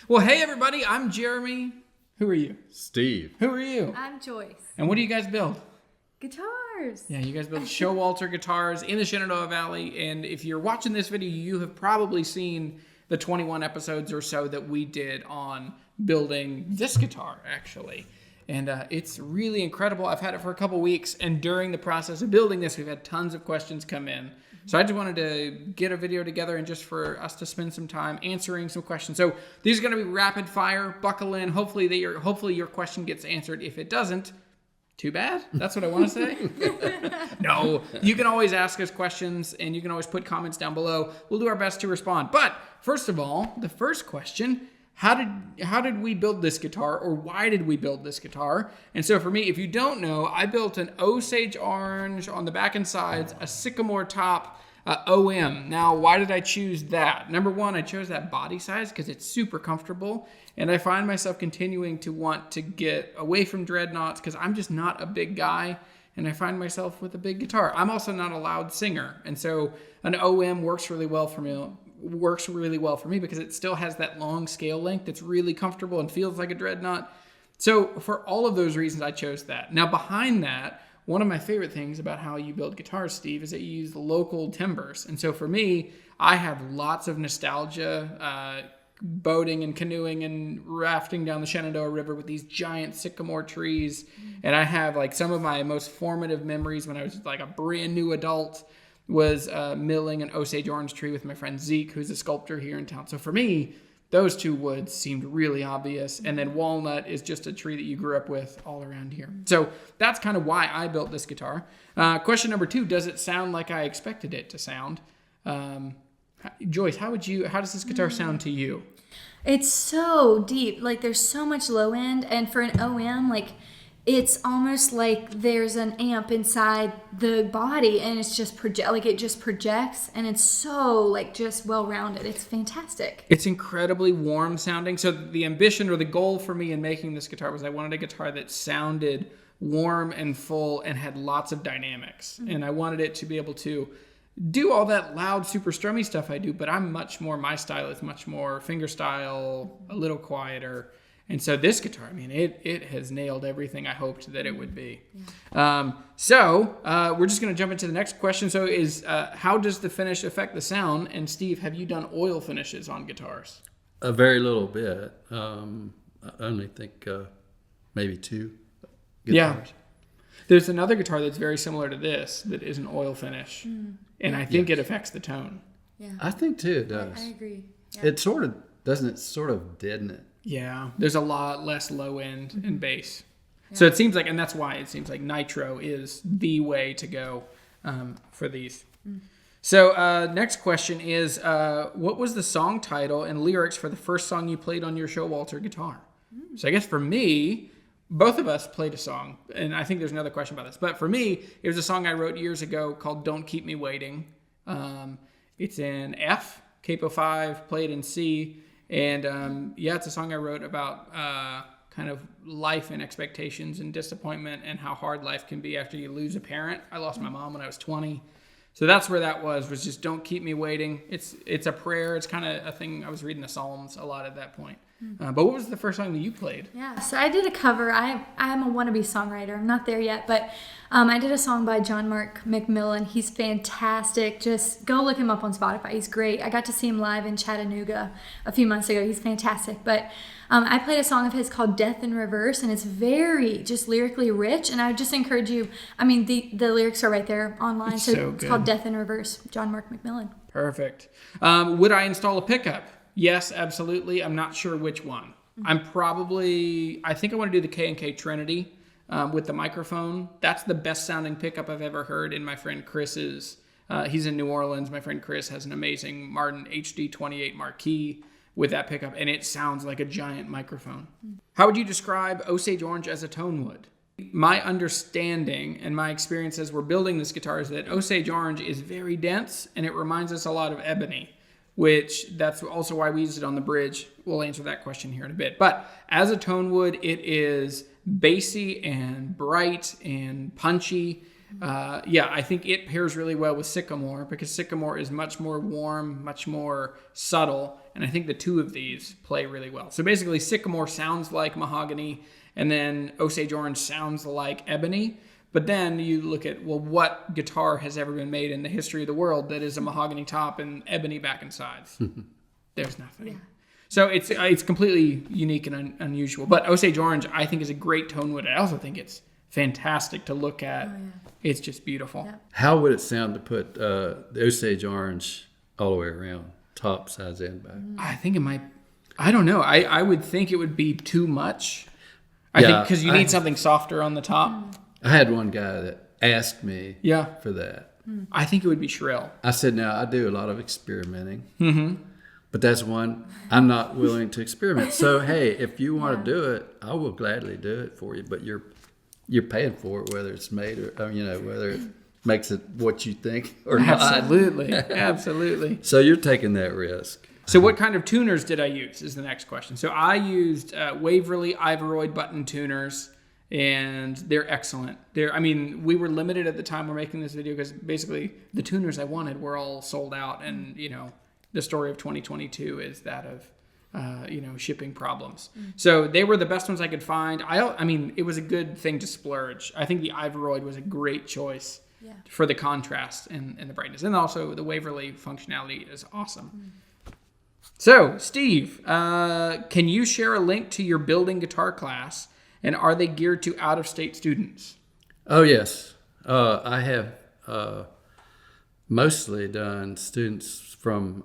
Well, hey everybody, I'm Jeremy. Who are you? Steve. Who are you? I'm Joyce. And what do you guys build? Guitars. Yeah, you guys build Showalter guitars in the Shenandoah Valley. And if you're watching this video, you have probably seen the 21 episodes or so that we did on building this guitar, actually. And it's really incredible. I've had it for a couple weeks, and during the process of building this, we've had tons of questions come in. So I just wanted to get a video together and just for us to spend some time answering some questions. So these are going to be rapid fire. Buckle in. Hopefully your question gets answered. If it doesn't, too bad. That's what I want to say. No, you can always ask us questions, and you can always put comments down below. We'll do our best to respond. But first of all, the first question: How did we build this guitar, or why did we build this guitar? And so for me, if you don't know, I built an Osage orange on the back and sides, a sycamore top, OM. Now, why did I choose that? Number one, I chose that body size because it's super comfortable, and I find myself continuing to want to get away from dreadnoughts because I'm just not a big guy, and I find myself with a big guitar. I'm also not a loud singer, and so an OM works really well for me because it still has that long scale length that's really comfortable and feels like a dreadnought. So for all of those reasons, I chose that. Now behind that, one of my favorite things about how you build guitars, Steve, is that you use local timbers. And so for me, I have lots of nostalgia, boating and canoeing and rafting down the Shenandoah River with these giant sycamore trees. And I have like some of my most formative memories when I was like a brand new adult was milling an Osage orange tree with my friend Zeke, who's a sculptor here in town. So for me, those two woods seemed really obvious. And then walnut is just a tree that you grew up with all around here. So that's kind of why I built this guitar. Question number 2, does it sound like I expected it to sound? Joyce, how does this guitar sound to you? It's so deep. Like there's so much low end, and for an OM, like it's almost like there's an amp inside the body, and it's just it just projects, and it's so like just well-rounded. It's fantastic. It's incredibly warm sounding. So the ambition or the goal for me in making this guitar was I wanted a guitar that sounded warm and full and had lots of dynamics. Mm-hmm. And I wanted it to be able to do all that loud, super strummy stuff I do, but my style is much more fingerstyle, a little quieter. And so this guitar, I mean, it has nailed everything I hoped that it would be. Yeah. We're just going to jump into the next question. So how does the finish affect the sound? And Steve, have you done oil finishes on guitars? A very little bit. I only think maybe 2 guitars. Yeah. There's another guitar that's very similar to this that is an oil finish. And I think it affects the tone. Yeah. I think too it does. I agree. Yeah. It sort of deaden it. Yeah, there's a lot less low end and bass. Yeah. So it seems like, and that's why it seems like nitro is the way to go for these. So next question is, what was the song title and lyrics for the first song you played on your Showalter guitar? So I guess for me, both of us played a song, and I think there's another question about this. But for me, it was a song I wrote years ago called Don't Keep Me Waiting. It's in F, capo 5, played in C. And it's a song I wrote about kind of life and expectations and disappointment and how hard life can be after you lose a parent. I lost my mom when I was 20. So that's where that was just don't keep me waiting. It's a prayer. It's kind of a thing. I was reading the Psalms a lot at that point. But what was the first song that you played? Yeah, so I did a cover. I'm a wannabe songwriter. I'm not there yet, but I did a song by John Mark McMillan. He's fantastic. Just go look him up on Spotify. He's great. I got to see him live in Chattanooga a few months ago. He's fantastic. But I played a song of his called Death in Reverse, and it's very just lyrically rich. And I would just encourage you, I mean, the lyrics are right there online. So it's called Death in Reverse, John Mark McMillan. Perfect. Would I install a pickup? Yes, absolutely. I'm not sure which one. I think I want to do the K&K Trinity with the microphone. That's the best sounding pickup I've ever heard in my friend Chris's. He's in New Orleans. My friend Chris has an amazing Martin HD28 Marquis with that pickup, and it sounds like a giant microphone. How would you describe Osage Orange as a tone wood? My understanding and my experience as we're building this guitar is that Osage Orange is very dense, and it reminds us a lot of ebony, which that's also why we used it on the bridge. We'll answer that question here in a bit. But as a tone wood, it is bassy and bright and punchy. I think it pairs really well with sycamore because sycamore is much more warm, much more subtle, And I think the two of these play really well. So basically, sycamore sounds like mahogany, and then Osage orange sounds like ebony. But then you look at, well, what guitar has ever been made in the history of the world that is a mahogany top and ebony back and sides? There's nothing. Yeah. So it's completely unique and unusual. But Osage orange, I think, is a great tone wood. I also think it's fantastic to look at. Oh, yeah. It's just beautiful. Yeah. How would it sound to put the Osage orange all the way around, top, sides, and back? I think it might. I don't know. I would think it would be too much. I think because you need something softer on the top. I had one guy that asked me for that. I think it would be shrill. I said, no, I do a lot of experimenting. Mm-hmm. But that's one I'm not willing to experiment. So, hey, if you want to do it, I will gladly do it for you. But you're paying for it, whether it's made or, whether it makes it what you think or not. Absolutely. So you're taking that risk. So what kind of tuners did I use is the next question. So I used Waverly Ivoroid button tuners, and they're excellent. We were limited at the time we're making this video because basically the tuners I wanted were all sold out, and the story of 2022 is that of shipping problems. So they were the best ones I could find. It was a good thing to splurge. I think the Ivoroid was a great choice for the contrast and the brightness, and also the Waverly functionality is awesome. So, Steve, can you share a link to your building guitar class, and are they geared to out-of-state students? Oh, yes. I have mostly done students from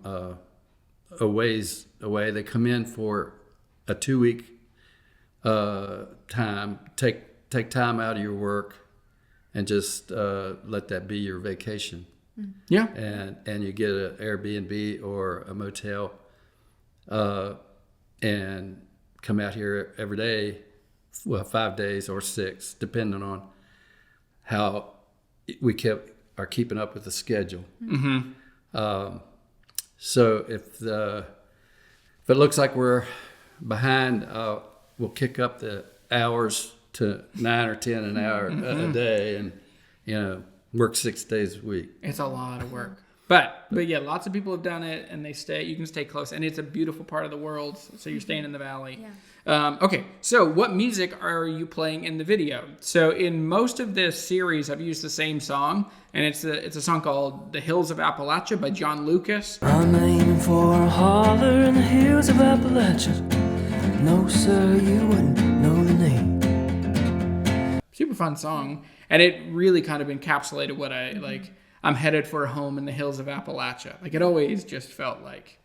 a ways away. They come in for a 2-week time. Take time out of your work and just let that be your vacation. Yeah. And you get an Airbnb or a motel. And come out here every day, 5 days or 6, depending on how we are keeping up with the schedule. Mm-hmm. So if it looks like we're behind, we'll kick up the hours to 9 or 10 an hour a day, and work 6 days a week. It's a lot of work. But yeah, lots of people have done it, and you can stay close, and it's a beautiful part of the world, so you're staying in the valley. Yeah. Okay, so what music are you playing in the video? So in most of this series, I've used the same song, and it's a song called The Hills of Appalachia by John Lucas. I'm aiming for a holler in the hills of Appalachia. No, sir, you wouldn't know the name. Super fun song, and it really kind of encapsulated what I like. I'm headed for a home in the hills of Appalachia. Like, it always just felt like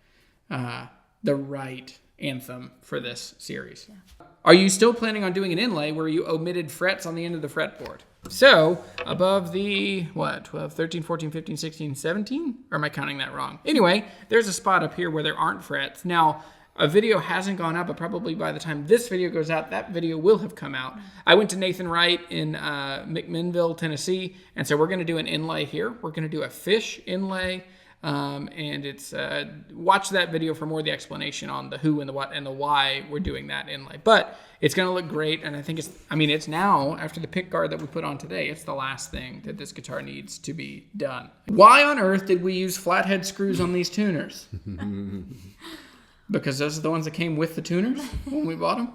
the right anthem for this series. Yeah. Are you still planning on doing an inlay where you omitted frets on the end of the fretboard? So, above the, 12, 13, 14, 15, 16, 17? Or am I counting that wrong? Anyway, there's a spot up here where there aren't frets. Now, a video hasn't gone up, but probably by the time this video goes out, that video will have come out. I went to Nathan Wright in McMinnville, Tennessee, and so we're going to do an inlay here. We're going to do a fish inlay, and it's watch that video for more of the explanation on the who and the what and the why we're doing that inlay. But it's going to look great, and I think it's now, after the pick guard that we put on today, it's the last thing that this guitar needs to be done. Why on earth did we use flathead screws on these tuners? Because those are the ones that came with the tuners when we bought them.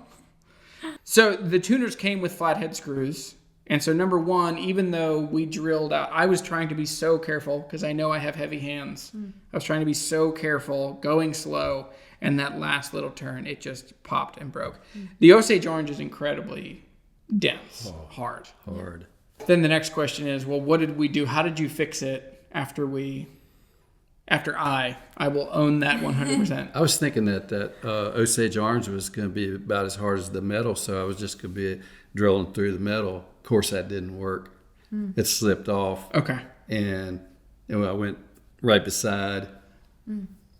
So the tuners came with flathead screws. And so number one, even though we drilled out, I was trying to be so careful because I know I have heavy hands. I was trying to be so careful, going slow. And that last little turn, it just popped and broke. The Osage orange is incredibly dense, hard. Then the next question is, well, what did we do? How did you fix it after I will own that 100%. I was thinking that Osage orange was going to be about as hard as the metal, so I was just going to be drilling through the metal. Of course, that didn't work. It slipped off. Okay. And I went right beside,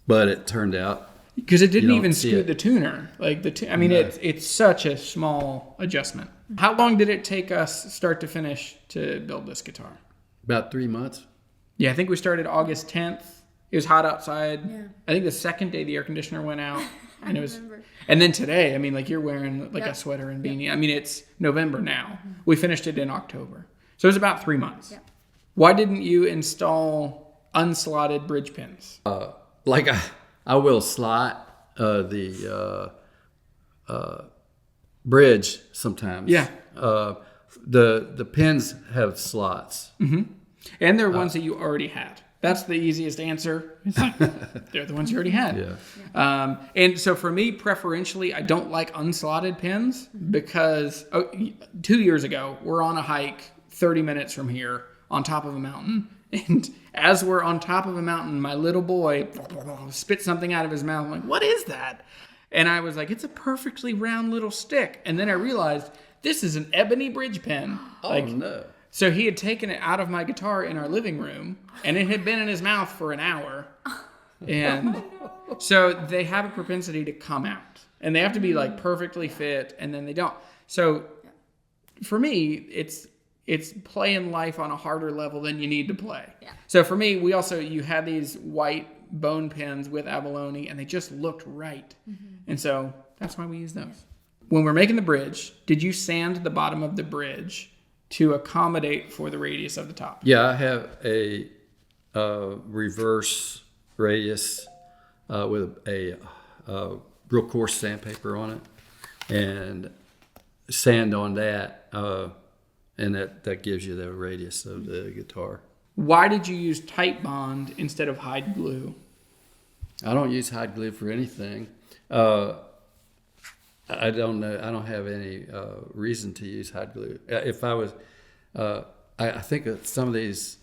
but it turned out. Because it didn't even scoot the tuner. Like it's such a small adjustment. How long did it take us start to finish to build this guitar? About 3 months. Yeah, I think we started August 10th. It was hot outside. Yeah. I think the second day the air conditioner went out. And it was remember. And then today, you're wearing a sweater and beanie. Yep. It's November now. Mm-hmm. We finished it in October. So it was about 3 months. Yep. Why didn't you install unslotted bridge pins? I will slot the bridge sometimes. Yeah. The pins have slots. And they're ones that you already had. That's the easiest answer. It's like, they're the ones you already had. Yeah. And so for me, preferentially, I don't like unslotted pins because 2 years ago, we're on a hike 30 minutes from here on top of a mountain. And as we're on top of a mountain, my little boy spit something out of his mouth. I'm like, what is that? And I was like, it's a perfectly round little stick. And then I realized this is an ebony bridge pin. Oh, no. So he had taken it out of my guitar in our living room, and it had been in his mouth for an hour. And so they have a propensity to come out. And they have to be like perfectly fit, and then they don't. So for me, it's playing life on a harder level than you need to play. Yeah. So for me, you had these white bone pins with abalone, and they just looked right. And so that's why we use those. When we're making the bridge, did you sand the bottom of the bridge to accommodate for the radius of the top? Yeah, I have a reverse radius with a real coarse sandpaper on it, and sand on that, and that gives you the radius of the guitar. Why did you use tight bond instead of hide glue? I don't use hide glue for anything. I don't know. I don't have any reason to use hide glue. If I was, I think of some of these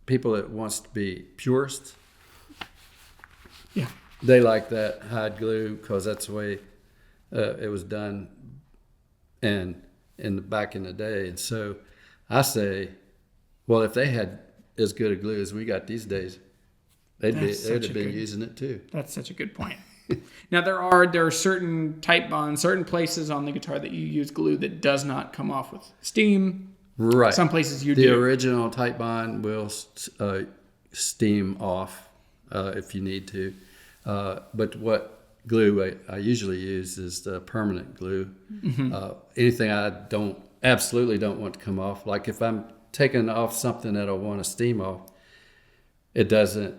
people that wants to be purists. Yeah. They like that hide glue because that's the way it was done, and back in the day. And so I say, well, if they had as good a glue as we got these days, they'd have been using it too. That's such a good point. Now there are certain tight bonds, certain places on the guitar that you use glue that does not come off with steam. Right. Some places you do. The original tight bond will steam off if you need to. But what glue I usually use is the permanent glue. Anything I absolutely don't want to come off, like if I'm taking off something that I want to steam off, it doesn't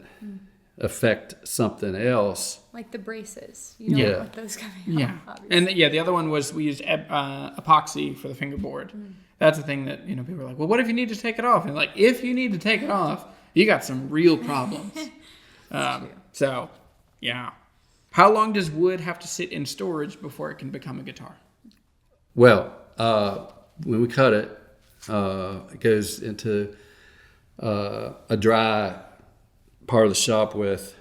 affect something else. Like the braces. You don't want those coming off, obviously. And the other one was we used epoxy for the fingerboard. That's the thing that, people are like, well, what if you need to take it off? And like, if you need to take it off, you got some real problems. So, yeah. How long does wood have to sit in storage before it can become a guitar? Well, when we cut it, it goes into a dry part of the shop with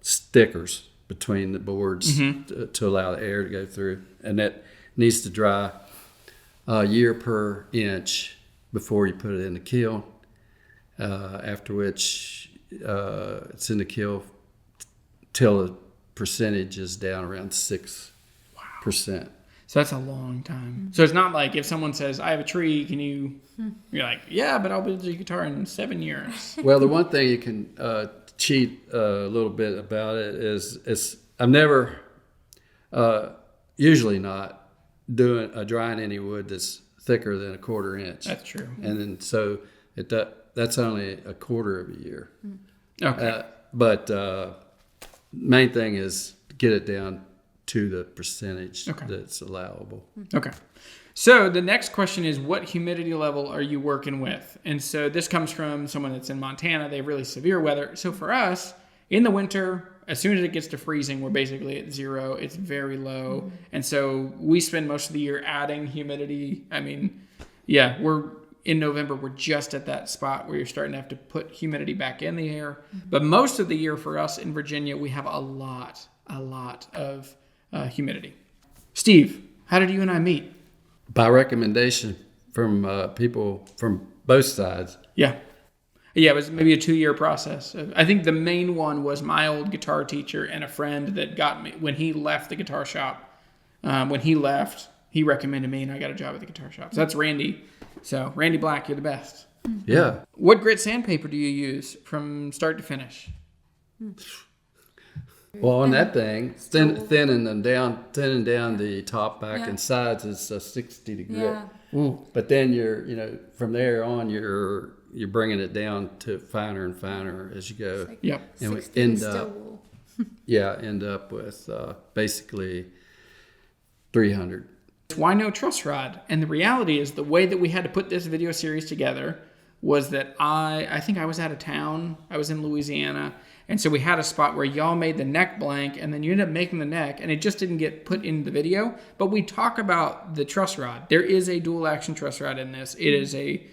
stickers between the boards to allow the air to go through, and that needs to dry a year per inch before you put it in the kiln, after which it's in the kiln till the percentage is down around 6%. So that's a long time. So it's not like if someone says, I have a tree, can you... You're like, yeah, but I'll build your guitar in 7 years. Well, the one thing you can cheat a little bit about it is I'm never, usually not, drying any wood that's thicker than a 1/4 inch. That's true. And then so that's only a 1/4 of a year. Okay. But main thing is get it down to the percentage that's allowable. Okay. So the next question is, what humidity level are you working with? And so this comes from someone that's in Montana. They have really severe weather. So for us, in the winter, as soon as it gets to freezing, we're basically at 0. It's very low. And so we spend most of the year adding humidity. I mean, we're in November, we're just at that spot where you're starting to have to put humidity back in the air. But most of the year for us in Virginia, we have a lot of humidity. Steve, how did you and I meet? By recommendation from people from both sides. Yeah, it was maybe a 2-year process. I think the main one was my old guitar teacher and a friend that got me when he left the guitar shop. When he left, he recommended me, and I got a job at the guitar shop. So that's Randy. So Randy Black, you're the best. Yeah. What grit sandpaper do you use from start to finish? Well, on that thing, thinning down the top, back, and sides is a 60 grit. Yeah. Ooh. But then from there on, you're bringing it down to finer and finer as you go. Like Yep. And we 60 end still up wool. end up with basically 300. Why no truss rod? And the reality is the way that we had to put this video series together was that I think I was out of town. I was in Louisiana. And so we had a spot where y'all made the neck blank and then you ended up making the neck and it just didn't get put in the video. But we talk about the truss rod. There is a dual action truss rod in this. It is a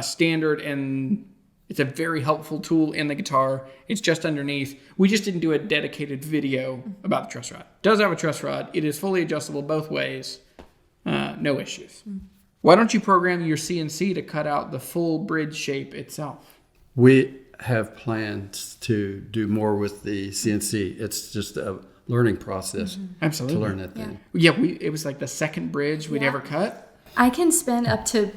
standard, and it's a very helpful tool in the guitar. It's just underneath. We just didn't do a dedicated video about the truss rod. It does have a truss rod. It is fully adjustable both ways. No issues. Why don't you program your CNC to cut out the full bridge shape itself? We have plans to do more with the CNC. It's just a learning process Absolutely. to learn that thing. Yeah, it was like the second bridge we'd ever cut. I can spend up to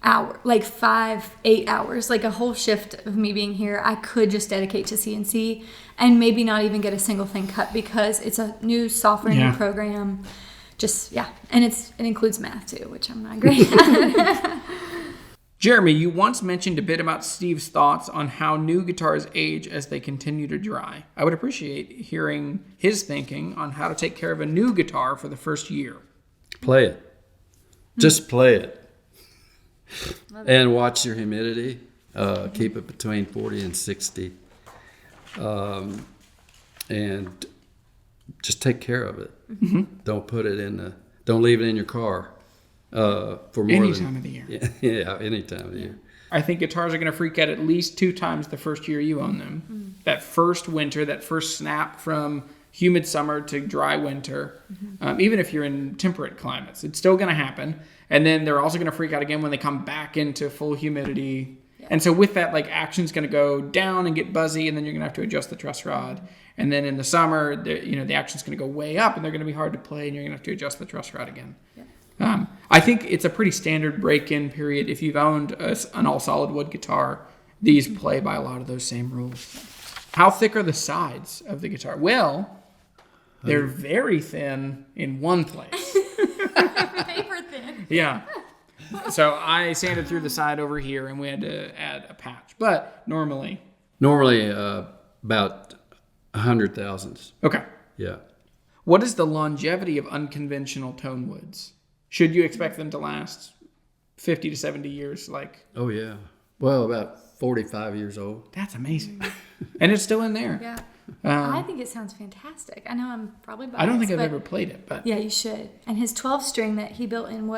5-8 hours, like a whole shift of me being here. I could just dedicate to CNC and maybe not even get a single thing cut because it's a new software, new program. And it includes math too, which I'm not great at. Jeremy, you once mentioned a bit about Steve's thoughts on how new guitars age as they continue to dry. I would appreciate hearing his thinking on how to take care of a new guitar for the first year. Play it. Just play it. And watch your humidity. Keep it between 40 and 60. And just take care of it. Don't put it don't leave it in your car. For more Any time of the year. Yeah, any time of the year. I think guitars are going to freak out at least 2 times the first year you own them. That first winter, that first snap from humid summer to dry winter, even if you're in temperate climates, it's still going to happen. And then they're also going to freak out again when they come back into full humidity. Yeah. And so with that, action's going to go down and get buzzy, and then you're going to have to adjust the truss rod. And then in the summer, the action's going to go way up, and they're going to be hard to play, and you're going to have to adjust the truss rod again. Yeah. I think it's a pretty standard break-in period. If you've owned an all-solid wood guitar, these play by a lot of those same rules. How thick are the sides of the guitar? Well, they're very thin in one place. Paper thin. Yeah. So I sanded through the side over here, and we had to add a patch. But normally about 100 thousandths. Okay. Yeah. What is the longevity of unconventional tone woods? Should you expect them to last 50 to 70 years? Oh, yeah. Well, about 45 years old. That's amazing. And it's still in there. Yeah. I think it sounds fantastic. I know I'm probably biased. I don't think I've ever played it, but yeah, you should. And his 12 string that he built in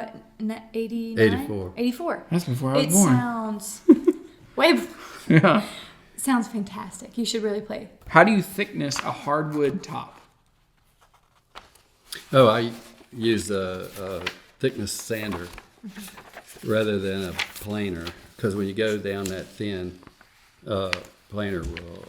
89? 84. 84. That's before I was it born. Sounds way before. Yeah. It sounds fantastic. You should really play. How do you thickness a hardwood top? Oh, I use a thickness sander rather than a planer, because when you go down that thin, planer will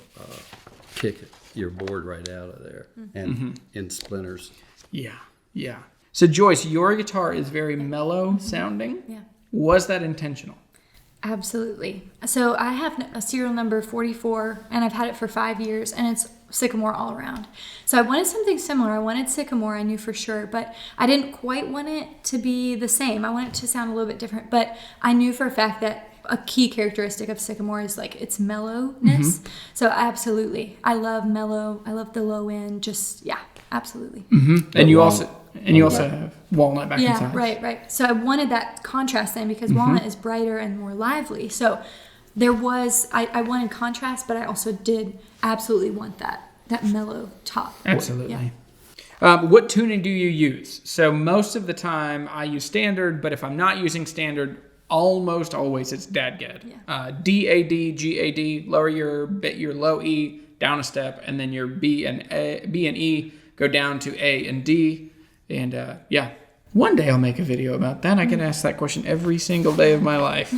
kick your board right out of there and in splinters. Yeah, yeah. So Joyce, your guitar is very mellow sounding. Yeah. Was that intentional? Absolutely. So I have a serial number 44, and I've had it for 5 years, and it's Sycamore all around. So I wanted something similar. I wanted Sycamore, I knew for sure, but I didn't quite want it to be the same. I want it to sound a little bit different, but I knew for a fact that a key characteristic of Sycamore is its mellowness. So absolutely. I love mellow. I love the low end. Absolutely. And you also have walnut back and sides. Right. So I wanted that contrast then, because walnut is brighter and more lively. So there was, I wanted contrast, but I also did absolutely want that mellow top. Absolutely. Yeah. What tuning do you use? So most of the time I use standard, but if I'm not using standard, almost always it's DAD-GAD. Yeah. D-A-D, G-A-D, lower your low E, down a step, and then your B and E go down to A and D. And one day I'll make a video about that. I get asked that question every single day of my life.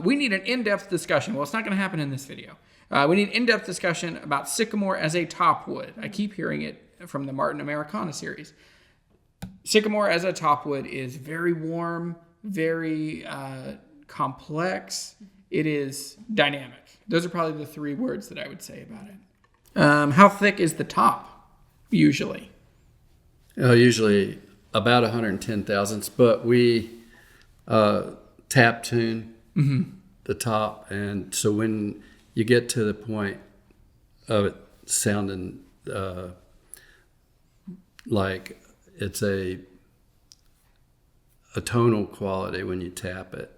We need an in-depth discussion. Well, it's not going to happen in this video. We need in-depth discussion about Sycamore as a top wood. I keep hearing it from the Martin Americana series. Sycamore as a top wood is very warm, very complex. It is dynamic. Those are probably the 3 words that I would say about it. How thick is the top, usually? Usually about 110 thousandths, but we tap tune the top, and so when you get to the point of it sounding like it's a tonal quality when you tap it.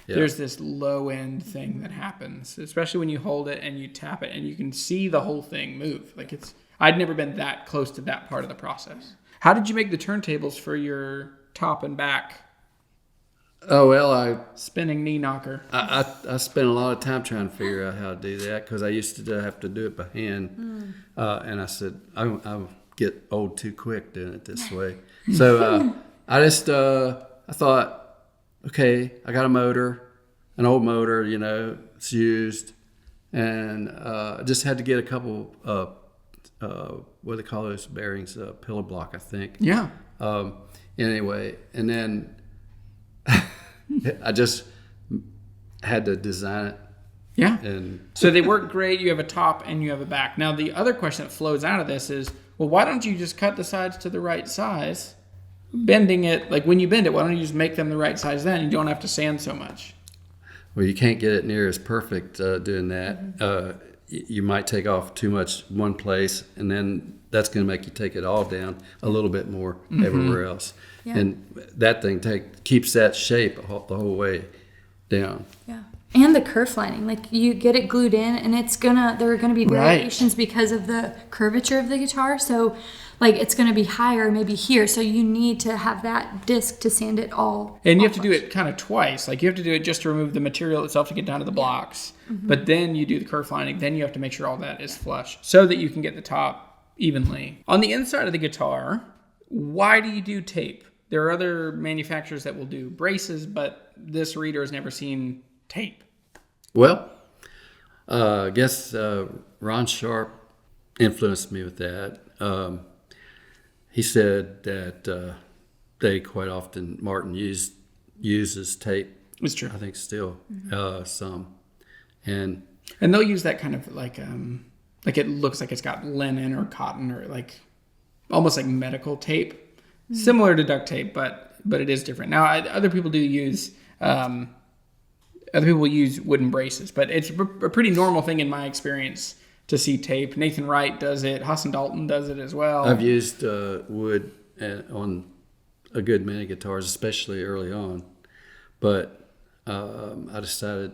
Yeah. There's this low end thing that happens, especially when you hold it and you tap it, and you can see the whole thing move. Like I'd never been that close to that part of the process. How did you make the turntables for your top and back? Oh, well, Spinning knee knocker. I spent a lot of time trying to figure out how to do that because I used to have to do it by hand. And I said, I'll get old too quick doing it this way. So I thought, okay, I got a motor, an old motor, it's used. And I just had to get a couple, what do they call those bearings? Pillar block, I think. Yeah. Anyway, and then I just had to design it. Yeah. And so they work great. You have a top and you have a back. Now, the other question that flows out of this is, well, why don't you just cut the sides to the right size? Bending it, like when you bend it, why don't you just make them the right size then? You don't have to sand so much. Well, you can't get it near as perfect doing that. You might take off too much one place, and then that's going to make you take it all down a little bit more everywhere else. Yeah. And that thing keeps that shape the whole way down. Yeah. And the kerf lining, like you get it glued in, and there are gonna be variations because of the curvature of the guitar. So, like it's gonna be higher, maybe here. So you need to have that disc to sand it all. And you have to do it kind of twice. Like you have to do it just to remove the material itself to get down to the blocks. But then you do the kerf lining. Then you have to make sure all that is flush so that you can get the top evenly. On the inside of the guitar, why do you do tape? There are other manufacturers that will do braces, but this reader has never seen tape. Well, I guess Ron Sharp influenced me with that. He said that they quite often, Martin uses tape. It's true. I think still some. And they'll use that kind of like it looks like it's got linen or cotton or like almost like medical tape. Similar to duct tape, but it is different. Now, other people do use... Other people use wooden braces, but it's a pretty normal thing in my experience to see tape. Nathan Wright does it. Hassan Dalton does it as well. I've used wood on a good many guitars, especially early on. But I decided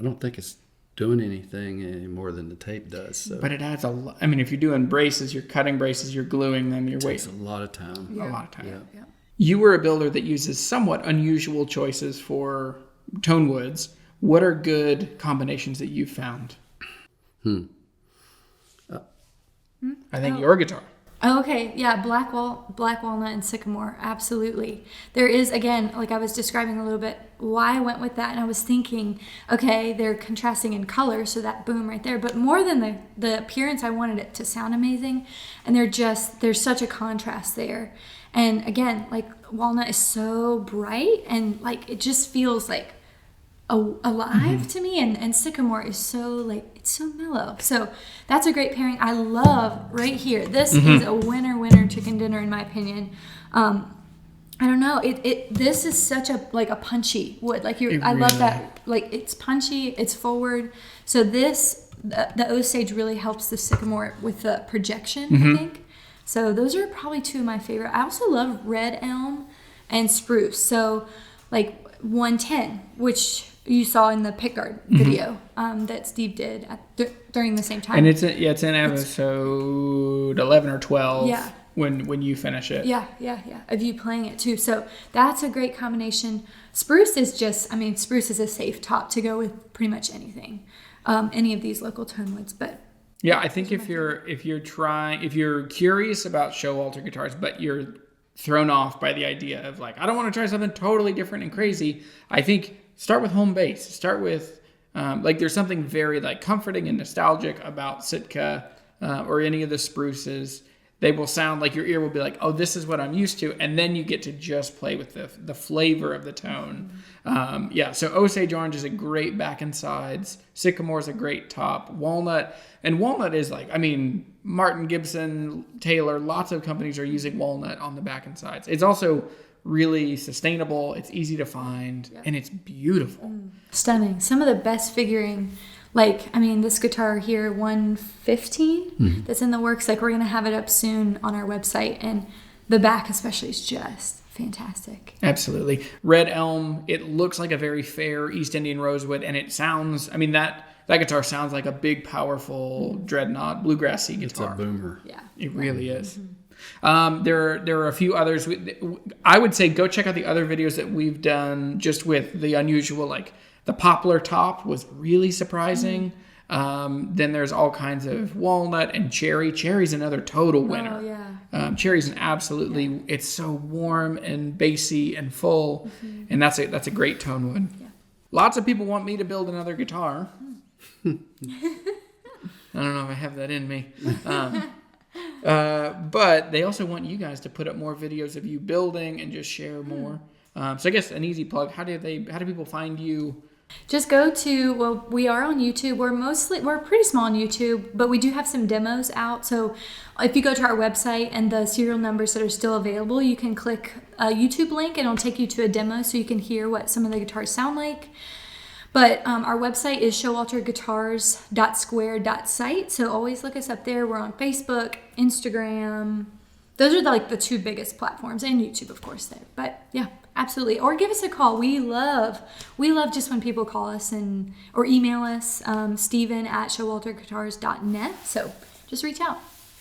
I don't think it's doing anything any more than the tape does. So. But it adds a lot. I mean, if you're doing braces, you're cutting braces, you're gluing them, you're waiting. It takes a lot of time. A lot of time. Yeah. You were a builder that uses somewhat unusual choices for tone woods. What are good combinations that you've found? I think your guitar. Oh, okay, yeah, black walnut and sycamore, absolutely. There is, again, like I was describing a little bit, why I went with that, and I was thinking, okay, they're contrasting in color, so that boom right there, but more than the appearance, I wanted it to sound amazing, and there's such a contrast there. And again, like walnut is so bright, and like it just feels like alive to me, and sycamore is so like it's so mellow. So that's a great pairing. I love right here. This is a winner chicken dinner in my opinion. I don't know. This is such a punchy wood. Like I love that. Like it's punchy. It's forward. So the Osage really helps the sycamore with the projection. I think. So those are probably two of my favorite. I also love red elm and spruce. So like 110, which you saw in the pickguard video that Steve did during the same time. And it's in episode 11 or 12 when you finish it. Yeah, of you playing it too. So that's a great combination. Spruce is spruce is a safe top to go with pretty much anything, any of these local tone woods. But yeah, I think if you're curious about Showalter guitars, but you're thrown off by the idea of like, I don't want to try something totally different and crazy, I think start with home base. Start with there's something very like comforting and nostalgic about Sitka or any of the spruces. They will sound like your ear will be like, oh, this is what I'm used to. And then you get to just play with the flavor of the tone. So Osage Orange is a great back and sides. Sycamore is a great top. Walnut is like, Martin, Gibson, Taylor, lots of companies are using walnut on the back and sides. It's also really sustainable. It's easy to find, and it's beautiful. Stunning. Some of the best figuring This guitar here, 115, that's in the works. Like, we're going to have it up soon on our website. And the back especially is just fantastic. Absolutely. Red Elm, it looks like a very fair East Indian rosewood, and it sounds, that guitar sounds like a big, powerful dreadnought bluegrassy guitar. It's a boomer. Yeah. It really is. There are a few others. I would say go check out the other videos that we've done just with the unusual, like the poplar top was really surprising. Then there's all kinds of walnut and cherry. Cherry's another total winner. Oh, yeah. Cherry's an absolutely, it's so warm and bassy and full, and that's a great tone wood. Yeah. Lots of people want me to build another guitar. I don't know if I have that in me. But they also want you guys to put up more videos of you building and just share more. So I guess an easy plug, how do people find you? Just go to, we are on YouTube. We're pretty small on YouTube, but we do have some demos out. So if you go to our website and the serial numbers that are still available, you can click a YouTube link and it'll take you to a demo so you can hear what some of the guitars sound like. But our website is showalterguitars.square.site. So always look us up there. We're on Facebook, Instagram. Those are the two biggest platforms, and YouTube, of course, there. But yeah, absolutely. Or give us a call. We love just when people call us or email us, Steven@showalterguitars.net. So just reach out.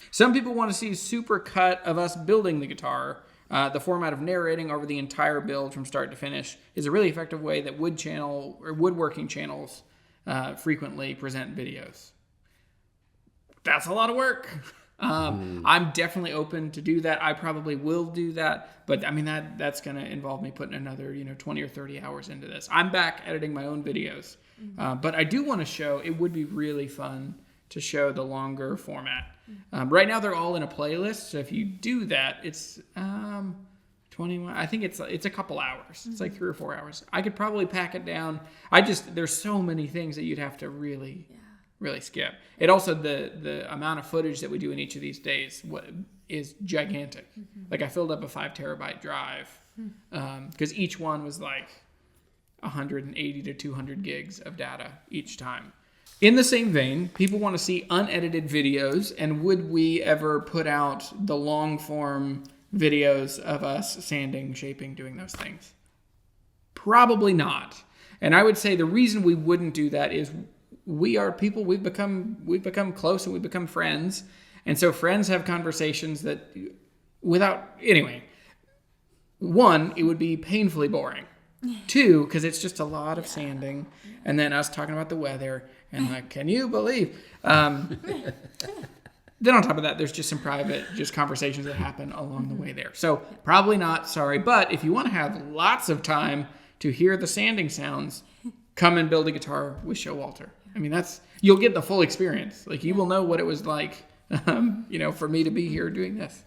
Some people want to see a super cut of us building the guitar. The format of narrating over the entire build from start to finish is a really effective way that woodworking channels frequently present videos. That's a lot of work. I'm definitely open to do that. I probably will do that, but that's going to involve me putting another 20 or 30 hours into this. I'm back editing my own videos, but I do want to show. It would be really fun to show the longer format. Right now they're all in a playlist, so if you do that, it's 21. I think it's a couple hours. It's like 3 or 4 hours. I could probably pack it down. There's so many things that you'd have to really skip. It also, the amount of footage that we do in each of these days is gigantic. Like, I filled up a 5 terabyte drive because each one was like 180 to 200 gigs of data each time. In the same vein, people want to see unedited videos, and would we ever put out the long form videos of us sanding, shaping, doing those things? Probably not. And I would say the reason we wouldn't do that is we are people, we've become close and we've become friends. And so friends have conversations that anyway, one, it would be painfully boring. Two, because it's just a lot of sanding, and then us talking about the weather, and like, can you believe? Then on top of that, there's just some private conversations that happen along the way there. So probably not, sorry. But if you want to have lots of time to hear the sanding sounds, come and build a guitar with Showalter. You'll get the full experience. Like, you will know what it was like, for me to be here doing this.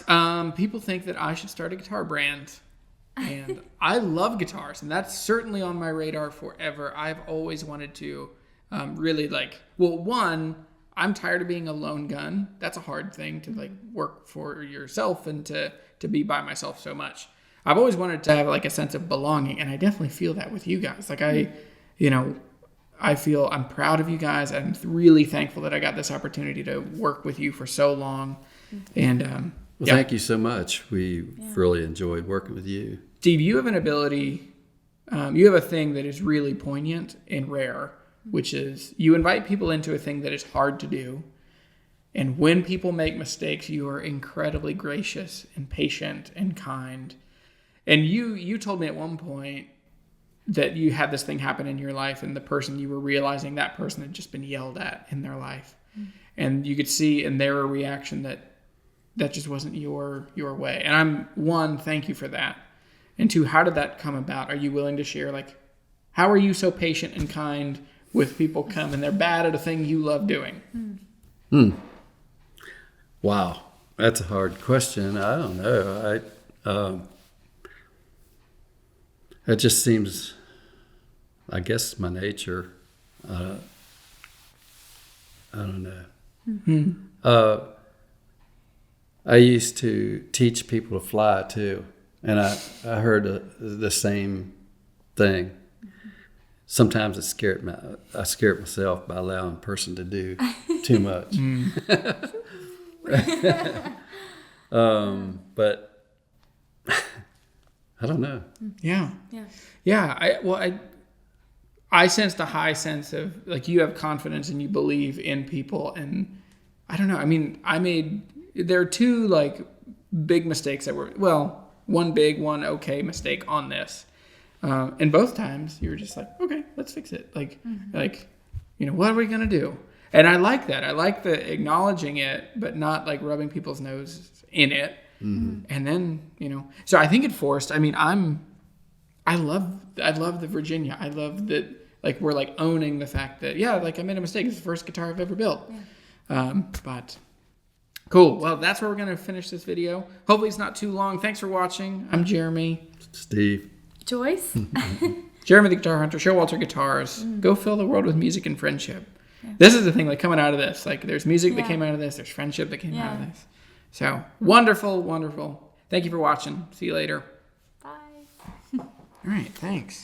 Yeah. People think that I should start a guitar brand. And I love guitars, and that's certainly on my radar forever. I've always wanted to really I'm tired of being a lone gun. That's a hard thing to work for yourself and to be by myself so much. I've always wanted to have a sense of belonging, and I definitely feel that with you guys. I feel I'm proud of you guys. I'm really thankful that I got this opportunity to work with you for so long. And thank you so much. We really enjoyed working with you. Steve, you have an ability, you have a thing that is really poignant and rare, which is you invite people into a thing that is hard to do. And when people make mistakes, you are incredibly gracious and patient and kind. And you told me at one point that you had this thing happen in your life, and the person you were realizing, that person had just been yelled at in their life. And you could see in their reaction that just wasn't your way. And thank you for that. And two, how did that come about? Are you willing to share, how are you so patient and kind with people come and they're bad at a thing you love doing? Wow. That's a hard question. I don't know. It just seems, I guess, my nature. I don't know. I used to teach people to fly too, and I heard the same thing. sometimes I scare myself by allowing a person to do too much. But I don't know. Yeah. Yeah. Yeah. I sensed a high sense of like you have confidence and you believe in people, and I don't know. I mean, there are two like big mistakes that were one big, one okay mistake on this, and both times you were just like, okay, let's fix it. Like what are we gonna do? And I like that. I like the acknowledging it, but not like rubbing people's noses in it. Mm-hmm. And then so I think it forced. I mean, I love the Virginia. I love that. Like we're like owning the fact that like I made a mistake. It's the first guitar I've ever built. Yeah. But cool. Well, that's where we're gonna finish this video. Hopefully it's not too long. Thanks for watching. I'm Jeremy. Steve. Joyce. Jeremy the Guitar Hunter. Showalter Guitars. Go fill the world with music and friendship. Yeah. This is the thing. Like coming out of this, like there's music that came out of this. There's friendship that came out of this. So wonderful, wonderful. Thank you for watching. See you later. Bye. All right. Thanks.